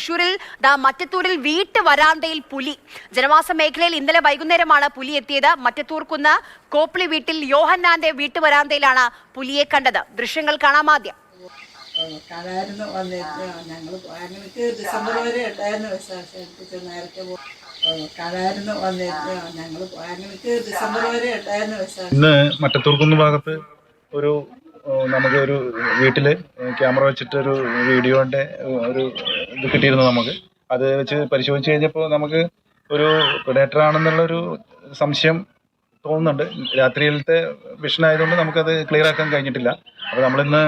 തൃശൂരിൽ മറ്റത്തൂരിൽ വീട്ടുവരാന്തയിൽ പുലി. ജനവാസ മേഖലയിൽ ഇന്നലെ വൈകുന്നേരമാണ് പുലി എത്തിയത്. മറ്റത്തൂർക്കുന്ന് കോപ്പിളി വീട്ടിൽ യോഹന്നാന്റെ വീട്ടുവരാന്തയിലാണ് പുലിയെ കണ്ടത്. ദൃശ്യങ്ങൾ കാണാം ആദ്യം. കലായിരുന്നു വന്നിട്ട് ഞങ്ങൾക്ക് ഡിസംബർ വരെ ഉണ്ടായിരുന്നു വിശേഷിച്ച് നേരത്തെ കലായിരുന്നു വന്നിട്ട് ഞങ്ങൾക്ക് ഡിസംബർ വരെ ഉണ്ടായിരുന്നു വിശേഷം. ഇന്ന് മറ്റത്തൂർക്കുന്ന് ഭാഗത്ത് നമുക്കൊരു വീട്ടില് ക്യാമറ വെച്ചിട്ടൊരു വീഡിയോന്റെ ഒരു ഇത് കിട്ടിയിരുന്നു. നമുക്ക് അത് വെച്ച് പരിശോധിച്ച് കഴിഞ്ഞപ്പോൾ നമുക്ക് ഒരു പ്രെഡേറ്റർ ആണെന്നുള്ളൊരു സംശയം തോന്നുന്നുണ്ട്. രാത്രിയിലത്തെ വിഷൻ ആയതുകൊണ്ട് നമുക്കത് ക്ലിയർ ആക്കാൻ കഴിഞ്ഞിട്ടില്ല. അപ്പോൾ നമ്മളിന്ന്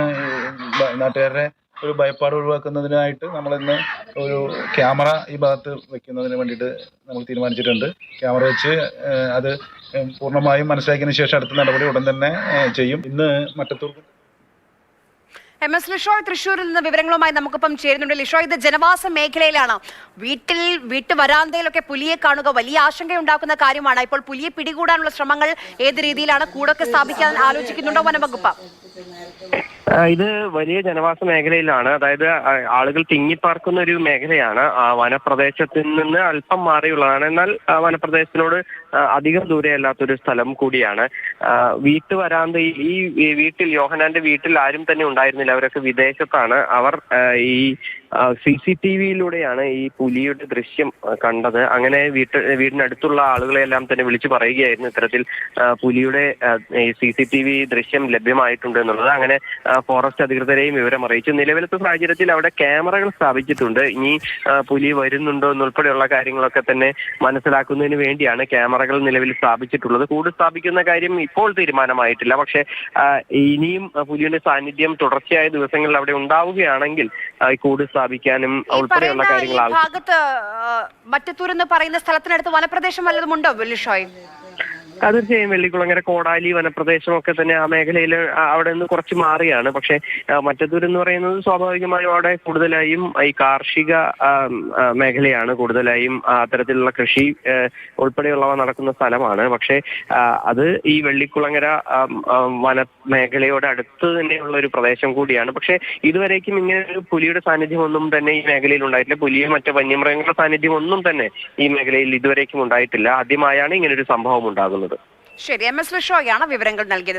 നാട്ടുകാരുടെ ഒരു ഭയപ്പാട് ഒഴിവാക്കുന്നതിനായിട്ട് നമ്മളിന്ന് ഒരു ക്യാമറ ഈ ഭാഗത്ത് വെക്കുന്നതിന് വേണ്ടിയിട്ട് നമ്മൾ തീരുമാനിച്ചിട്ടുണ്ട്. ക്യാമറ വെച്ച് അത് പൂർണ്ണമായും മനസ്സിലാക്കിയതിനു ശേഷം അടുത്ത നടപടി ഉടൻ തന്നെ ചെയ്യും. ഇന്ന് മറ്റത്തൂർ MS ലിഷോയ് തൃശ്ശൂരിൽ നിന്ന് വിവരങ്ങളുമായി നമുക്കിപ്പം ചേരുന്നുണ്ട്. ലിഷോയ്, ഇത് ജനവാസ മേഖലയിലാണ്. വീട്ടുവരാന്തയിലൊക്കെ പുലിയെ കാണുക വലിയ ആശങ്കയുണ്ടാക്കുന്ന കാര്യമാണ്. ഇപ്പോൾ പുലിയെ പിടികൂടാനുള്ള ശ്രമങ്ങൾ ഏത് രീതിയിലാണ്? കൂടൊക്കെ സ്ഥാപിക്കാൻ ആലോചിക്കുന്നുണ്ടോ വനംവകുപ്പ്? ഇത് വലിയ ജനവാസ മേഖലയിലാണ്. അതായത് ആളുകൾ തിങ്ങിപ്പാർക്കുന്ന ഒരു മേഖലയാണ്. വനപ്രദേശത്തിൽ നിന്ന് അല്പം മാറിയുള്ളതാണ്. എന്നാൽ വനപ്രദേശത്തിനോട് അധികം ദൂരെയല്ലാത്തൊരു സ്ഥലം കൂടിയാണ്. വീട്ടുവരാന്തയിൽ ഈ വീട്ടിൽ യോഹന്നാന്റെ വീട്ടിൽ ആരും തന്നെ ഉണ്ടായിരുന്നില്ല. അവരൊക്കെ വിദേശത്താണ്. അവർ ഈ CCTVയിലൂടെയാണ് ഈ പുലിയുടെ ദൃശ്യം കണ്ടത്. അങ്ങനെ വീടിനടുത്തുള്ള ആളുകളെല്ലാം തന്നെ വിളിച്ചു പറയുകയായിരുന്നു ഇത്തരത്തിൽ പുലിയുടെ CCTV ദൃശ്യം ലഭ്യമായിട്ടുണ്ട് എന്നുള്ളത്. അങ്ങനെ ഫോറസ്റ്റ് അധികൃതരെയും വിവരം അറിയിച്ചു. നിലവിലത്തെ സാഹചര്യത്തിൽ അവിടെ ക്യാമറകൾ സ്ഥാപിച്ചിട്ടുണ്ട്. ഇനി പുലി വരുന്നുണ്ടോ എന്നുൾപ്പെടെയുള്ള കാര്യങ്ങളൊക്കെ തന്നെ മനസ്സിലാക്കുന്നതിന് വേണ്ടിയാണ് ക്യാമറകൾ നിലവിൽ സ്ഥാപിച്ചിട്ടുള്ളത്. കൂട് സ്ഥാപിക്കുന്ന കാര്യം ഇപ്പോൾ തീരുമാനമായിട്ടില്ല. പക്ഷെ ഇനിയും പുലിയുടെ സാന്നിധ്യം തുടർച്ചയായ ദിവസങ്ങളിൽ അവിടെ ഉണ്ടാവുകയാണെങ്കിൽ കൂട് സ്ഥാപിക്കാനും ഉൾപ്പെടെയുള്ള കാര്യങ്ങൾ ഭാഗത്ത് മറ്റത്തൂർ എന്ന് പറയുന്ന സ്ഥലത്തിനടുത്ത് വനപ്രദേശം വല്ലതും ഉണ്ടോ ലിഷോയ്? തീർച്ചയായും വെള്ളിക്കുളങ്ങര കോടാലി വനപ്രദേശമൊക്കെ തന്നെ ആ മേഖലയിൽ അവിടെ നിന്ന് കുറച്ച് മാറിയാണ്. പക്ഷെ മറ്റത്തൂർ എന്ന് പറയുന്നത് സ്വാഭാവികമായും അവിടെ കൂടുതലായും ഈ കാർഷിക മേഖലയാണ്. കൂടുതലായും അത്തരത്തിലുള്ള കൃഷി ഉൾപ്പെടെയുള്ളവ നടക്കുന്ന സ്ഥലമാണ്. പക്ഷെ അത് ഈ വെള്ളിക്കുളങ്ങര വന മേഖലയോട് അടുത്ത് തന്നെയുള്ള ഒരു പ്രദേശം കൂടിയാണ്. പക്ഷെ ഇതുവരേക്കും ഇങ്ങനെ ഒരു പുലിയുടെ സാന്നിധ്യം ഒന്നും തന്നെ ഈ മേഖലയിൽ ഉണ്ടായിട്ടില്ല. പുലിയോ മറ്റു വന്യമൃഗങ്ങളുടെ സാന്നിധ്യം ഒന്നും തന്നെ ഈ മേഖലയിൽ ഇതുവരേക്കും ഉണ്ടായിട്ടില്ല. ആദ്യമായാണ് ഇങ്ങനെ ഒരു സംഭവം ഉണ്ടാകുന്നത്. ശരി, MS ലിഷോയാണ് വിവരങ്ങൾ നൽകിയത്.